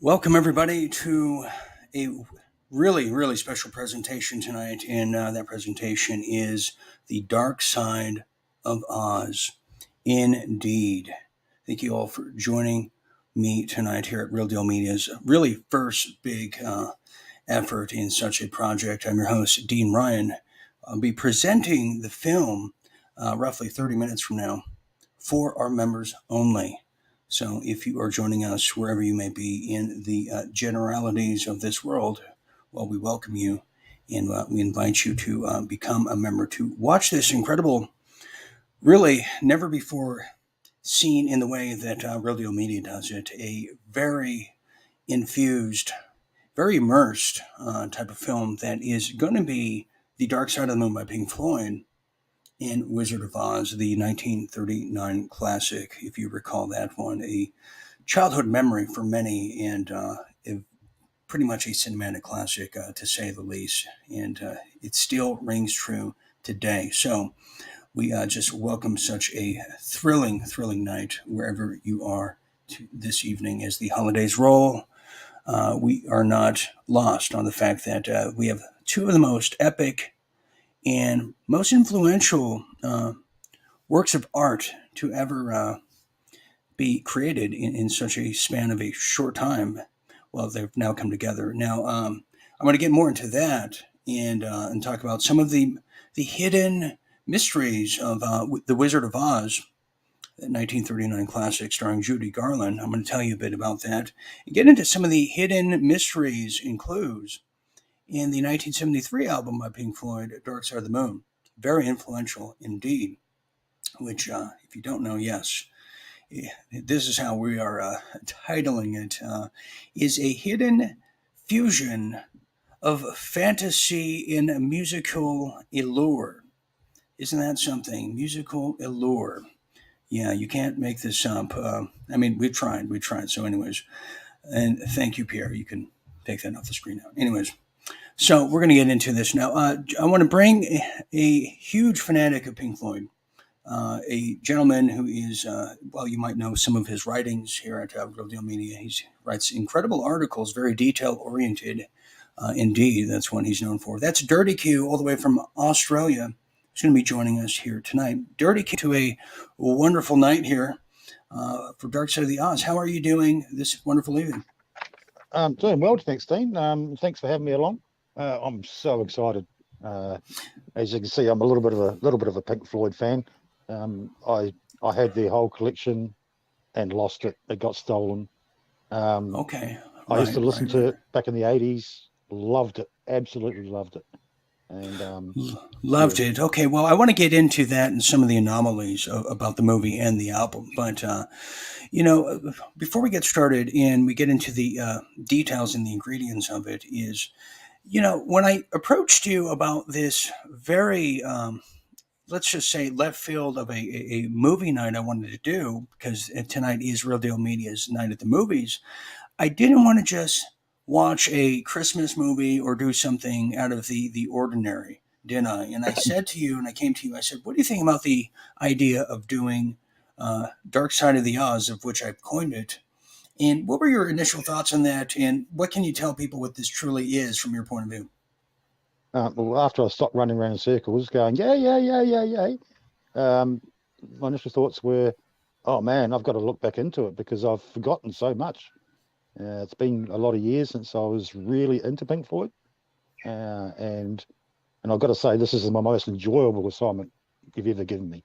Welcome, everybody, to a really special presentation tonight. And that presentation is The Dark Side of Oz. Indeed. Thank you all for joining me tonight here at Real Deal Media's really first big effort in such a project. I'm your host, Dean Ryan. I'll be presenting the film roughly 30 minutes from now for our members only. So if you are joining us wherever you may be in the generalities of this world, well, we welcome you and we invite you to become a member to watch this incredible, really never before seen in the way that Real Deal Media does it, a very infused, very immersed type of film that is going to be The Dark Side of the Moon by Pink Floyd and Wizard of Oz, the 1939 classic, if you recall that one, a childhood memory for many and pretty much a cinematic classic to say the least. And it still rings true today. So we just welcome such a thrilling night wherever you are this evening as the holidays roll. We are not lost on the fact that we have two of the most epic and most influential works of art to ever be created in such a span of a short time. Well, they've now come together. Now, I'm going to get more into that and talk about some of the hidden mysteries of The Wizard of Oz, the 1939 classic starring Judy Garland. I'm going to tell you a bit about that and get into some of the hidden mysteries and clues in the 1973 album by Pink Floyd, Dark Side of the Moon. Very influential indeed, which, if you don't know, yes, this is how we are titling it, is a hidden fusion of fantasy and musical allure. Isn't that something? Musical allure. Yeah, you can't make this up. I mean, we tried. So anyways, and thank you, Pierre. You can take that off the screen now. Anyways, so we're going to get into this now. I want to bring a huge fanatic of Pink Floyd, a gentleman who is, well, you might know some of his writings here at Real Deal Media. He writes incredible articles, very detail-oriented. Indeed, that's what he's known for. That's Dirty Q, all the way from Australia. He's going to be joining us here tonight. Dirty Q, to a wonderful night here for Dark Side of the Oz. How are you doing this wonderful evening? Doing well, thanks, Dean. Thanks for having me along. I'm so excited. As you can see, I'm a little bit of a Pink Floyd fan. I had their whole collection and lost it. It got stolen. Okay. I used to listen to it back in the 80s. Loved it. Absolutely loved it. And loved it. Okay, well, I want to get into that and some of the anomalies about the movie and the album. But, before we get started and we get into the details and the ingredients of it is, when I approached you about this very, let's just say, left field of a movie night I wanted to do, because tonight is Real Deal Media's Night at the Movies, I didn't want to just watch a Christmas movie or do something out of the ordinary, didn't I? And I said to you, and I came to you, I said, what do you think about the idea of doing Dark Side of the Oz, of which I've coined it? And what were your initial thoughts on that? And what can you tell people what this truly is from your point of view? well, after I stopped running around in circles going, yeah, my initial thoughts were, oh man, I've got to look back into it because I've forgotten so much. It's been a lot of years since I was really into Pink Floyd, and I've got to say this is my most enjoyable assignment you've ever given me.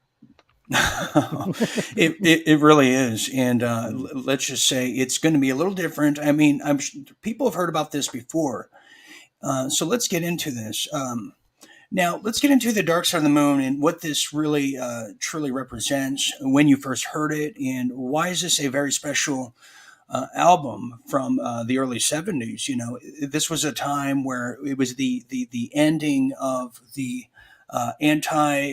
It really is, and let's just say it's going to be a little different. I mean, people have heard about this before, so let's get into this. Now, let's get into the Dark Side of the Moon and what this really truly represents. When you first heard it, and why is this a very special album from the early 70s? This was a time where it was the ending of the anti-war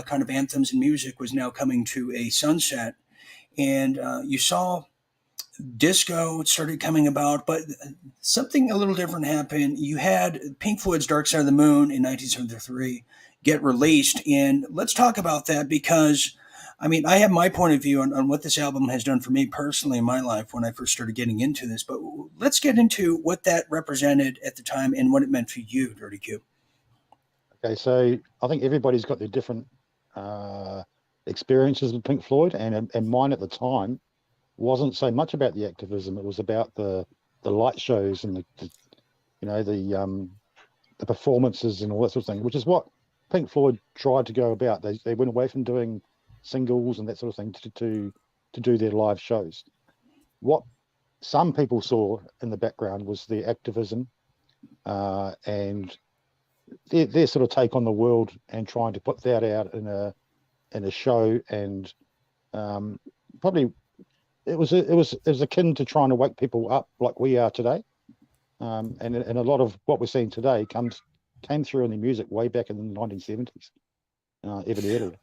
kind of anthems and music was now coming to a sunset, and you saw disco started coming about, but something a little different happened. You had Pink Floyd's Dark Side of the Moon in 1973 get released, and let's talk about that because I mean, I have my point of view on what this album has done for me personally in my life when I first started getting into this, but let's get into what that represented at the time and what it meant for you, Dirty Q. Okay, so I think everybody's got their different uh, experiences with Pink Floyd, and mine at the time wasn't so much about the activism. It was about the light shows and the you know the performances and all that sort of thing, which is what Pink Floyd tried to go about. They went away from doing singles and that sort of thing to do their live shows. What some people saw in the background was the activism and their sort of take on the world and trying to put that out in a show and probably it was akin to trying to wake people up like we are today. And a lot of what we're seeing today came through in the music way back in the 1970s, even earlier.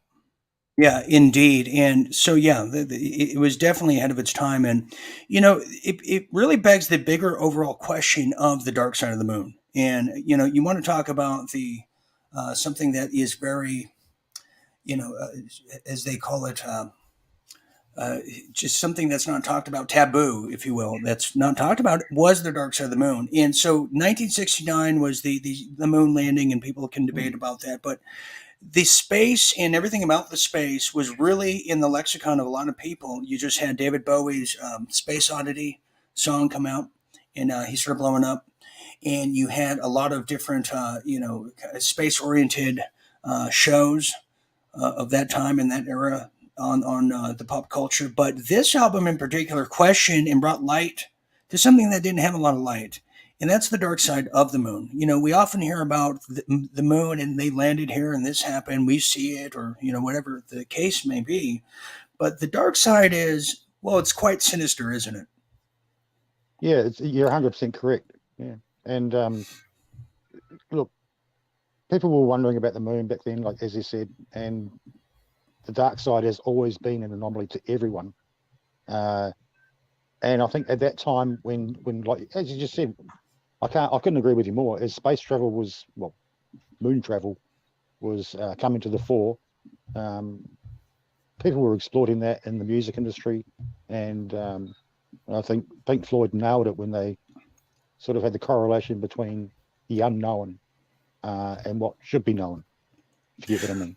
Yeah, indeed. And so, yeah, it was definitely ahead of its time. And, it really begs the bigger overall question of the dark side of the moon. And, you want to talk about something that is very, as they call it, uh, just something that's not talked about, taboo, if you will, that's not talked about, was the dark side of the moon. And so 1969 was the moon landing, and people can debate Mm. about that. But the space and everything about the space was really in the lexicon of a lot of people. You just had David Bowie's Space Oddity song come out, and he started blowing up. And you had a lot of different, space oriented shows of that time and that era on the pop culture. But this album in particular questioned and brought light to something that didn't have a lot of light. And that's the dark side of the moon. We often hear about the moon and they landed here and this happened. We see it, or, whatever the case may be. But the dark side is, well, it's quite sinister, isn't it? Yeah, you're 100% correct. Yeah, and look, people were wondering about the moon back then, like as you said, and the dark side has always been an anomaly to everyone. Uh, and I think at that time, when like as you just said, I couldn't agree with you more. As space travel was, well, moon travel was coming to the fore, um, people were exploiting that in the music industry, and I think Pink Floyd nailed it when they sort of had the correlation between the unknown and what should be known. If you get what I mean.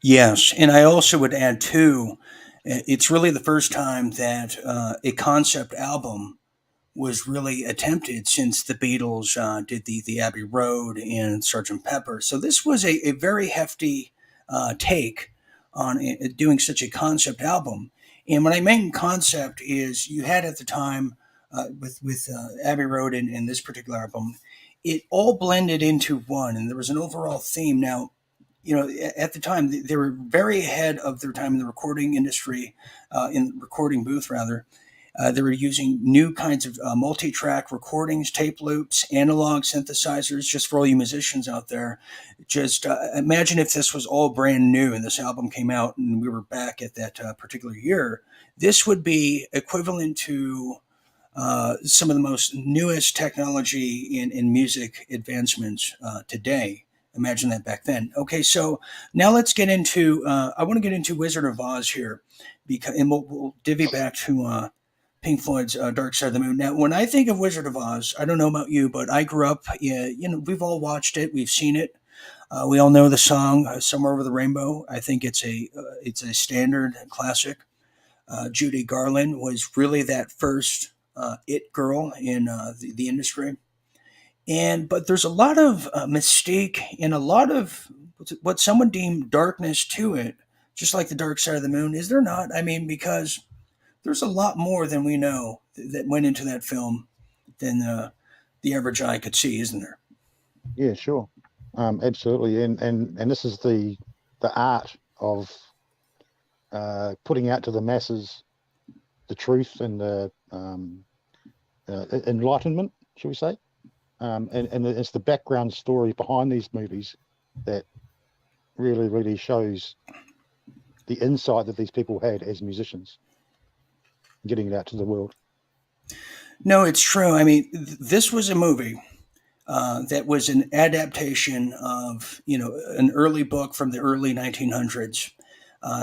Yes, and I also would add too, it's really the first time that a concept album was really attempted since the Beatles did the Abbey Road and Sergeant Pepper. So this was a very hefty take on doing such a concept album. And what I mean concept is you had at the time with Abbey Road and this particular album, it all blended into one, and there was an overall theme. Now, at the time they were very ahead of their time in the recording industry, in the recording booth rather. They were using new kinds of multi-track recordings, tape loops, analog synthesizers. Just for all you musicians out there, just imagine if this was all brand new and this album came out and we were back at that particular year. This would be equivalent to some of the most newest technology in music advancements today. Imagine that back then. Okay, so now let's get into. I want to get into Wizard of Oz here, because and we'll divvy back to Pink Floyd's Dark Side of the Moon. Now, when I think of Wizard of Oz, I don't know about you, but I grew up. We've all watched it, we've seen it. We all know the song "Somewhere Over the Rainbow." I think it's a standard classic. Judy Garland was really that first it girl in the industry. But there's a lot of mystique and a lot of what someone deemed darkness to it, just like the dark side of the moon. Is there not? I mean, because there's a lot more than we know that went into that film than the average eye could see, isn't there? Yeah, sure, absolutely, and this is the art of putting out to the masses the truth and the enlightenment, shall we say? And it's the background story behind these movies that really shows the insight that these people had as musicians, getting it out to the world. No, it's true. I mean, this was a movie that was an adaptation of an early book from the early 1900s.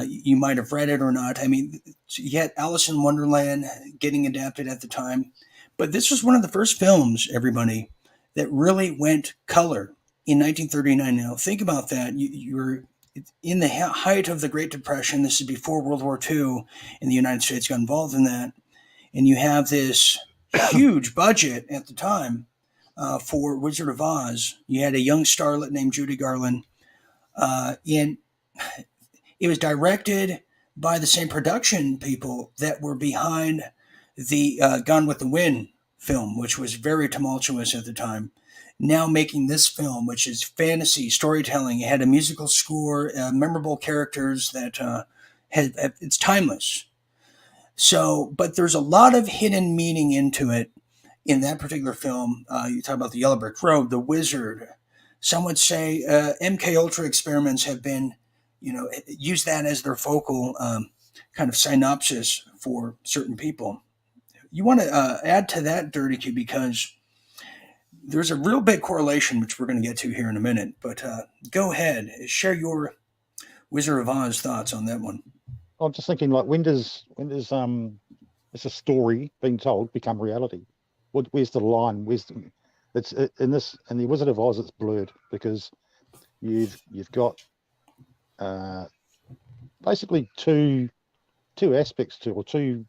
You might have read it or not. I mean, you had Alice in Wonderland getting adapted at the time, but this was one of the first films, everybody, that really went color in 1939. Now, think about that. You're in the height of the Great Depression. This is before World War II, and the United States got involved in that. And you have this huge budget at the time for Wizard of Oz. You had a young starlet named Judy Garland. And it was directed by the same production people that were behind the Gone with the Wind film, which was very tumultuous at the time. Now making this film, which is fantasy storytelling, it had a musical score, memorable characters that it's timeless. So, but there's a lot of hidden meaning into it in that particular film. You talk about the Yellow Brick Road, the Wizard. Some would say MK Ultra experiments have been, use that as their focal kind of synopsis for certain people. You want to add to that, Dirty Q, because there's a real big correlation, which we're going to get to here in a minute. But go ahead, share your Wizard of Oz thoughts on that one. I'm just thinking, like, when does it's a story being told become reality? Where's the line? In the Wizard of Oz, it's blurred because you've got uh, basically two aspects to, or two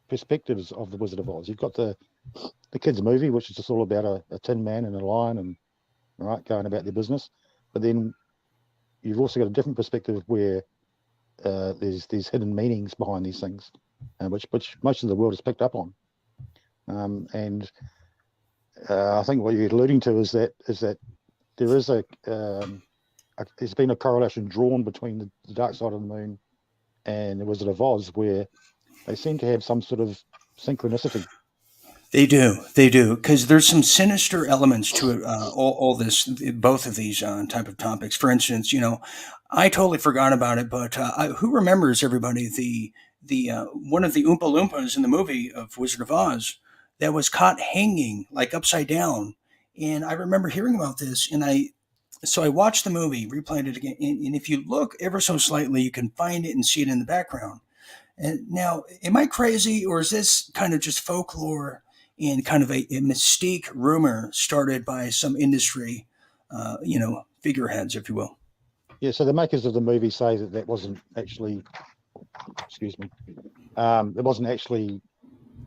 perspectives of the Wizard of Oz. You've got the kids movie, which is just all about a tin man and a lion and right going about their business. But then you've also got a different perspective where there's these hidden meanings behind these things, which most of the world has picked up on. And I think what you're alluding to is that there is there's been a correlation drawn between the Dark Side of the Moon and the Wizard of Oz, where they seem to have some sort of synchronicity. They do, because there's some sinister elements to it. All this, both of these type of topics. For instance, I totally forgot about it, but who remembers, everybody, the one of the Oompa Loompas in the movie of Wizard of Oz that was caught hanging like upside down, and I remember hearing about this, and I watched the movie, replayed it again, and if you look ever so slightly, you can find it and see it in the background. And now, am I crazy, or is this kind of just folklore and kind of a mystique rumor started by some industry, figureheads, if you will? Yeah, so the makers of the movie say that wasn't actually, excuse me, it wasn't actually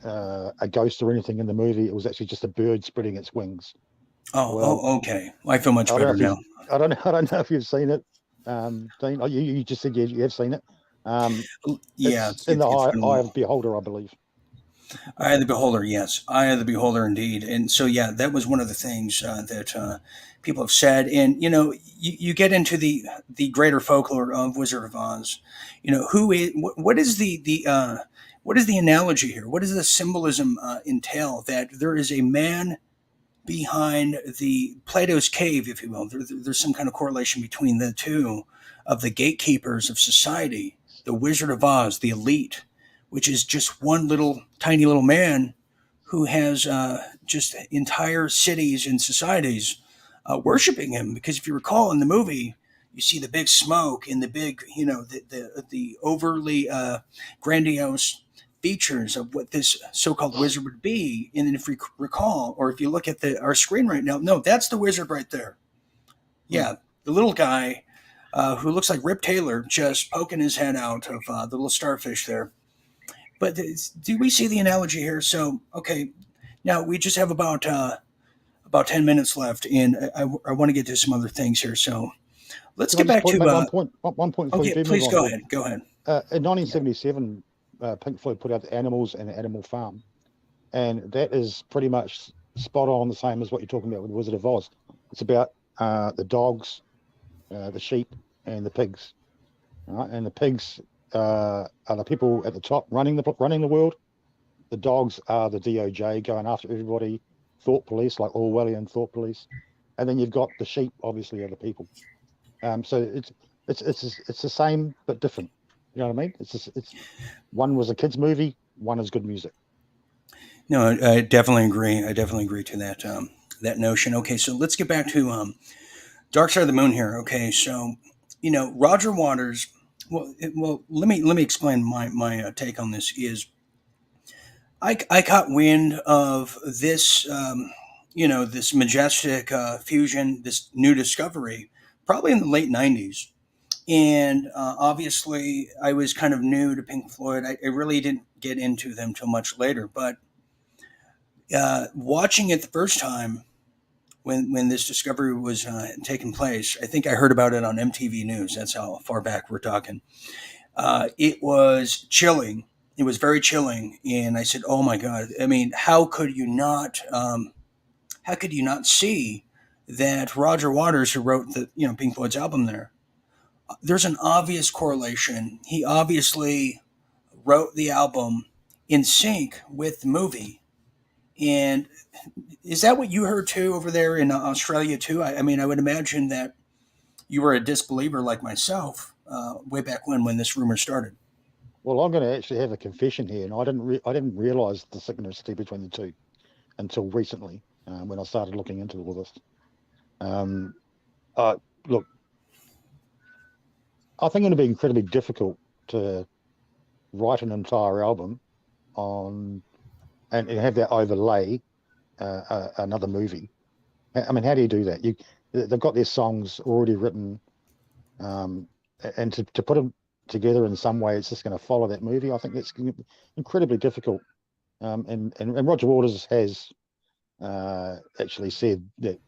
a ghost or anything in the movie. It was actually just a bird spreading its wings. Well, Okay. I feel much I don't know better if now. I don't know if you've seen it, Dean. Oh, you just said you have seen it. Yeah, It's in the it's been a eye while. of the beholder, I believe. Eye of the Beholder, yes. Eye of the Beholder, indeed. And so, yeah, that was one of the things that people have said. And, you get into the greater folklore of Wizard of Oz. What is what is the analogy here? What does the symbolism entail? That there is a man behind the Plato's cave, if you will. There's some kind of correlation between the two of the gatekeepers of society, the Wizard of Oz, the elite, which is just one little tiny little man who has just entire cities and societies worshiping him. Because if you recall in the movie, you see the big smoke and the big, the overly grandiose features of what this so-called wizard would be. And then if you recall, or if you look at our screen right now, no, that's the wizard right there. Hmm. Yeah, the little guy who looks like Rip Taylor just poking his head out of the little starfish there. But do we see the analogy here? So, okay, now we just have about 10 minutes left, and I want to get to some other things here. So let's Can I get just back to. make one point before you Okay, do move please on, go Dean? ahead. Go ahead. In 1977, Pink Floyd put out the Animals and the Animal Farm, and that is pretty much spot on the same as what you're talking about with the Wizard of Oz. It's about the dogs, the sheep, and the pigs. Right? And the pigs are the people at the top running the world. The dogs are the DOJ going after everybody, thought police like Orwellian thought police, and then you've got the sheep, obviously, are the people. So it's the same but different. You know what I mean? It's one was a kids movie, one is good music. No, I definitely agree. I definitely agree to that notion. Okay, so let's get back to Dark Side of the Moon here. Okay, so Roger Waters Well, let me explain my take on this. Is I caught wind of this, this majestic fusion, this new discovery, probably in the late '90s. And obviously, I was kind of new to Pink Floyd. I really didn't get into them till much later. But watching it the first time, when this discovery was taking place, I think I heard about it on MTV News. That's how far back we're talking. It was chilling. It was very chilling, and I said, "Oh my God! I mean, how could you not? How could you not see that Roger Waters, who wrote the Pink Floyd's album, there's an obvious correlation. He obviously wrote the album in sync with the movie." And is that what you heard too over there in Australia too? I mean, I would imagine that you were a disbeliever like myself way back when this rumor started. Well, I'm going to actually have a confession here, and I didn't realize the synchronicity between the two until recently, when I started looking into all this. Um, uh, Look, I think it'd be incredibly difficult to write an entire album on and have that overlay another movie. I mean, how do you do that? They've got their songs already written, um, and to put them together in some way, it's just going to follow that movie. I think that's incredibly difficult. And Roger Waters has actually said that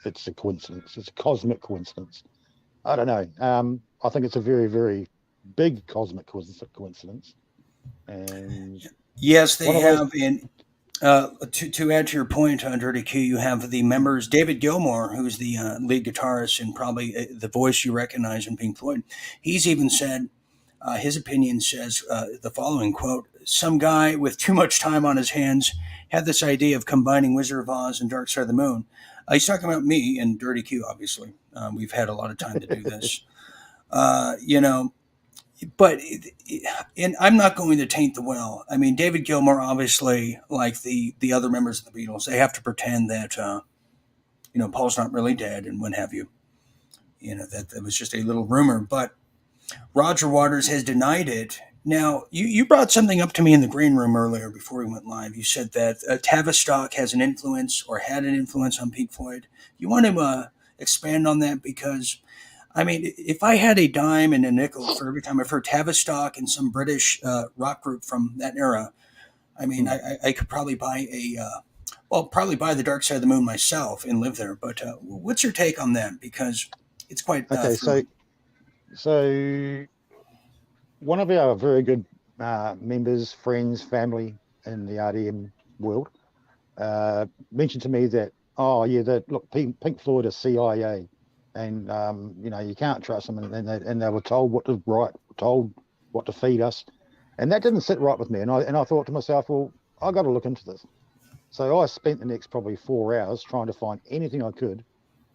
it's a coincidence. It's a cosmic coincidence. I don't know. I think it's a very, very big cosmic coincidence. And Yes, they one of those, have. And to add to your point, Dirty Q, you have the members, David Gilmour, who's the lead guitarist and probably the voice you recognize in Pink Floyd. He's even said, his opinion says the following quote: "Some guy with too much time on his hands had this idea of combining Wizard of Oz and Dark Side of the Moon." He's talking about me and Dirty Q, obviously. We've had a lot of time to do this. Uh, you know, but and I'm not going to taint the well. I mean, David Gilmour, obviously, like the other members of the Beatles, they have to pretend that Paul's not really dead and what have you. That was just a little rumor, but Roger Waters has denied it. Now, you brought something up to me in the green room earlier before we went live. You said that Tavistock has an influence or had an influence on Pink Floyd. You want to expand on that? Because I mean, if I had a dime and a nickel for every time I've heard Tavistock and some British rock group from that era, I mean, hmm. I could probably buy probably buy the Dark Side of the Moon myself and live there. But what's your take on that? Because it's quite Okay, thrilling. so one of our very good members, friends, family in the RDM world mentioned to me that, oh yeah, that look, Pink Floyd is CIA, and you can't trust them, and they were told what to write, told what to feed us, and that didn't sit right with me, and I thought to myself, well, I got to look into this. So I spent the next probably 4 hours trying to find anything I could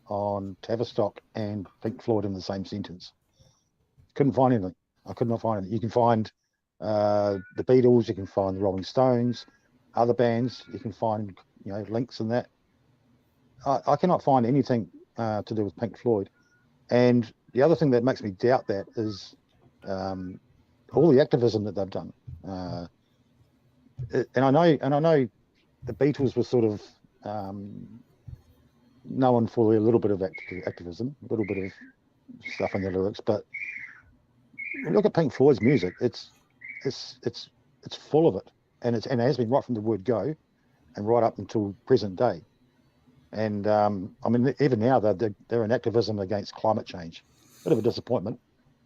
on Tavistock and Pink Floyd in the same sentence. Couldn't find anything. I could not find anything. You can find the Beatles, you can find the Rolling Stones, other bands, you can find links in that. I cannot find anything to do with Pink Floyd. And the other thing that makes me doubt that is um, all the activism that they've done. Uh, and I know the Beatles were sort of known for a little bit of activism, a little bit of stuff in the lyrics, but look at Pink Floyd's music. It's it's it's full of it, and it has been right from the word go, and right up until present day. And I mean, even now they're in activism against climate change. Bit of a disappointment,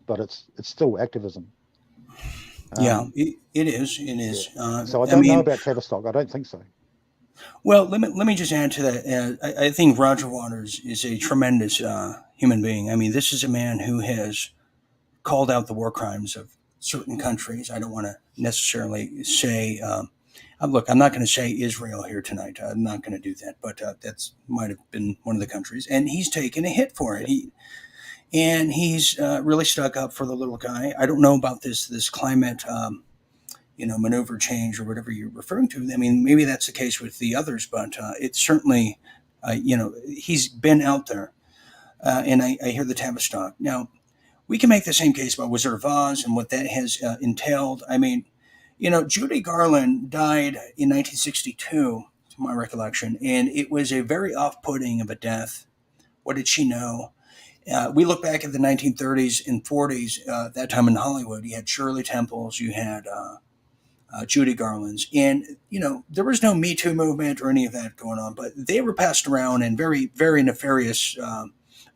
but it's still activism. Yeah, Um, it is. It yeah. is. So I I don't know mean, about Tavistock. I don't think so. well, let me just add to that. I think Roger Waters is a tremendous human being. I mean, this is a man who has called out the war crimes of certain countries. I don't want to necessarily say, look, I'm not going to say Israel here tonight. I'm not going to do that, but that's might have been one of the countries, and he's taken a hit for it. Yeah. He's really stuck up for the little guy. I don't know about this climate. Maneuver change or whatever you're referring to. I mean, maybe that's the case with the others, but it's certainly, he's been out there, and I hear the Tavistock now. we can make the same case about Wizard of Oz and what that has entailed. I mean, Judy Garland died in 1962, to my recollection, and it was a very off-putting of a death. What did she know? We look back at the 1930s and 40s. That time in Hollywood, you had Shirley Temples, you had Judy Garland's, and there was no Me Too movement or any of that going on, but they were passed around, and very, very nefarious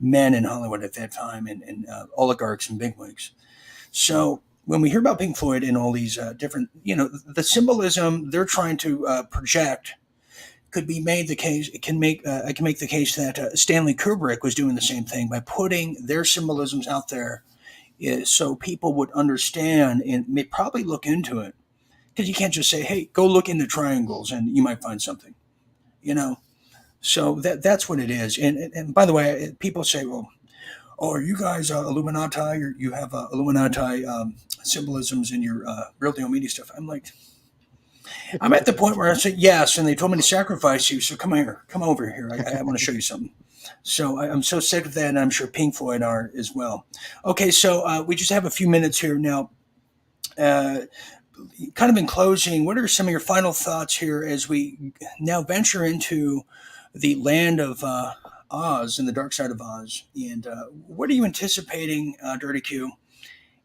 men in Hollywood at that time, and oligarchs and bigwigs. So when we hear about Pink Floyd and all these different, the symbolism they're trying to project could be made the case. It can make I can make the case that Stanley Kubrick was doing the same thing by putting their symbolisms out there, so people would understand and may probably look into it. Because you can't just say, "Hey, go look into triangles," and you might find something. You know, so that's what it is. And by the way, people say, "Well, oh, are you guys Illuminati? Or you have Illuminati symbolisms in your real deal media stuff?" I'm like, I'm at the point where I say yes, and they told me to sacrifice you. So come here, come over here. I want to show you something. So I'm so sick of that, and I'm sure Pink Floyd are as well. Okay, so we just have a few minutes here now. Uh, Kind of in closing, what are some of your final thoughts here as we now venture into the land of Oz and the dark side of Oz? And what are you anticipating, Dirty Q?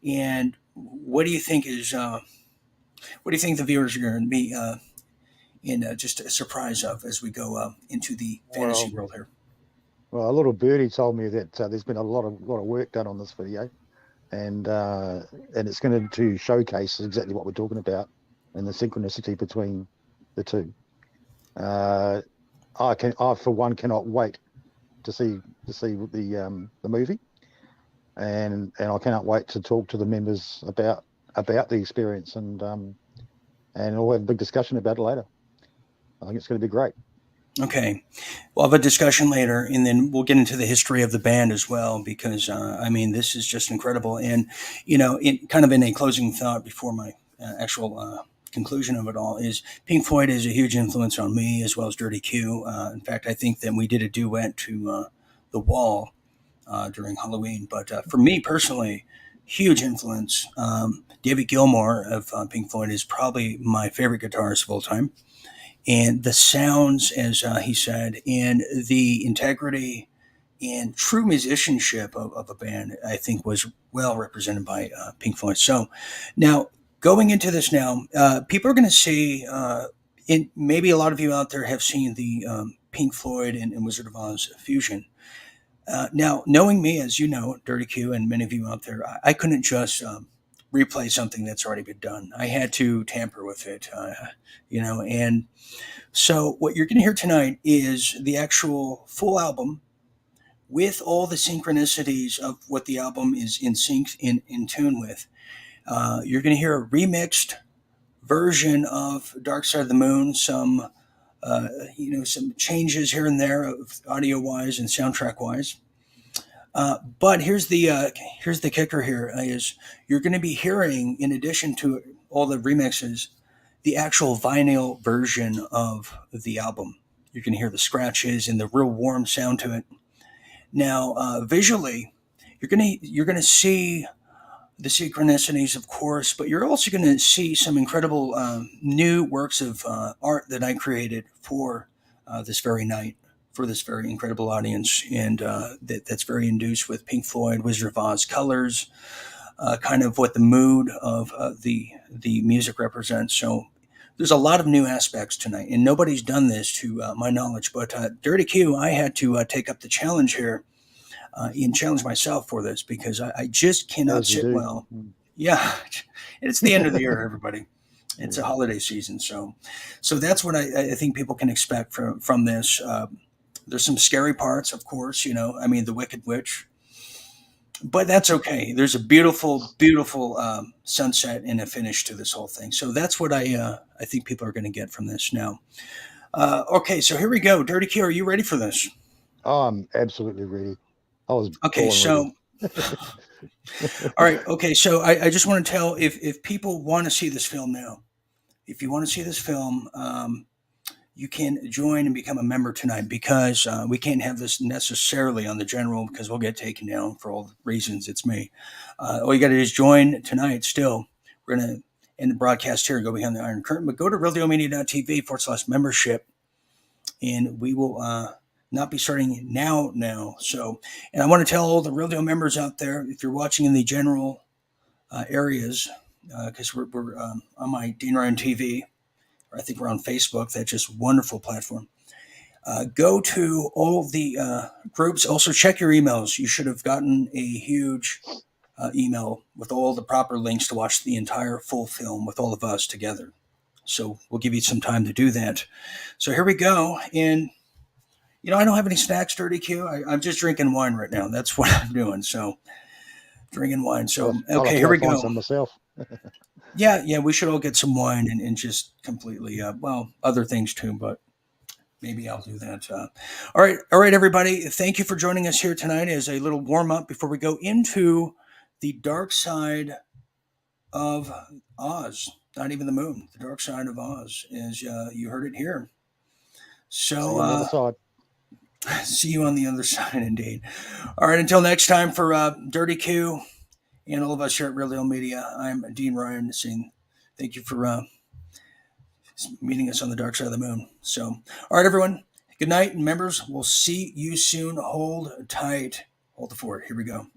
And what do you think the viewers are going to be in just a surprise of as we go into the fantasy Well, world here? well, a little birdie told me that there's been a lot of work done on this video, and it's going to showcase exactly what we're talking about and the synchronicity between the two. Uh, I for one cannot wait to see the movie, and I cannot wait to talk to the members about the experience, and we'll have a big discussion about it later. I think it's going to be great. Okay, we'll have a discussion later, and then we'll get into the history of the band as well, because I mean, this is just incredible. And kind of in a closing thought before my actual conclusion of it all is Pink Floyd is a huge influence on me as well as Dirty Q. In fact, I think that we did a duet to The Wall during Halloween. But for me personally, huge influence. David Gilmour of Pink Floyd is probably my favorite guitarist of all time, and the sounds, as he said, and the integrity and true musicianship of a band, I think, was well represented by Pink Floyd. So now, going into this now, people are going to see, maybe a lot of you out there have seen the Pink Floyd and Wizard of Oz fusion. Now, knowing me, as you know, Dirty Q, and many of you out there, I couldn't just replay something that's already been done. I had to tamper with it, and so what you're going to hear tonight is the actual full album with all the synchronicities of what the album is in sync in tune with. You're going to hear a remixed version of Dark Side of the Moon, some changes here and there of audio wise and soundtrack wise. But here's the kicker here is you're going to be hearing, in addition to all the remixes, the actual vinyl version of the album. You can hear the scratches and the real warm sound to it. Now, visually, you're gonna see the synchronicities, of course, but you're also going to see some incredible new works of art that I created for this very night, for this very incredible audience, and that's very induced with Pink Floyd, Wizard of Oz colors, kind of what the mood of the music represents. So there's a lot of new aspects tonight, and nobody's done this to my knowledge. But Dirty Q, I had to take up the challenge here and challenge myself for this because I just cannot As you sit do. well. Yeah, it's the end of the year, everybody. It's a holiday season, so that's what I think people can expect from this. There's some scary parts, of course. I mean, the Wicked Witch, but that's okay. There's a beautiful, beautiful sunset and a finish to this whole thing. So that's what I think people are going to get from this now. Okay, so here we go. Dirty Q, are you ready for this? Oh, I'm absolutely ready. I was Okay, born ready. so all right. Okay, so I just want to tell if people want to see this film now, if you want to see this film, you can join and become a member tonight, because we can't have this necessarily on the general, because we'll get taken down for all the reasons. It's me. All you got to do is join tonight still. We're going to end the broadcast here and go behind the Iron Curtain, but go to realdealmedia.tv/membership, and we will not be starting now. So, and I want to tell all the Real Deal members out there, if you're watching in the general areas, because we're on my Dean Ryan TV, or I think we're on Facebook. That's just a wonderful platform. Go to all the groups. Also, check your emails. You should have gotten a huge email with all the proper links to watch the entire full film with all of us together. So we'll give you some time to do that. So here we go. And, I don't have any snacks, Dirty Q. I'm just drinking wine right now. That's what I'm doing. So drinking wine. So, I'll have okay, to here go we find go. some myself. Yeah, we should all get some wine and just completely, other things too, but maybe I'll do that. All right, everybody. Thank you for joining us here tonight as a little warm up before we go into the dark side of Oz. Not even the moon. The dark side of Oz, as you heard it here. See you on the other So, side. see you on the other side, indeed. All right, until next time, for Dirty Q and all of us here at Real Deal Media, I'm Dean Ryan saying thank you for meeting us on the dark side of the moon. So, all right, everyone. Good night, and members, we'll see you soon. Hold tight. Hold the fort. Here we go.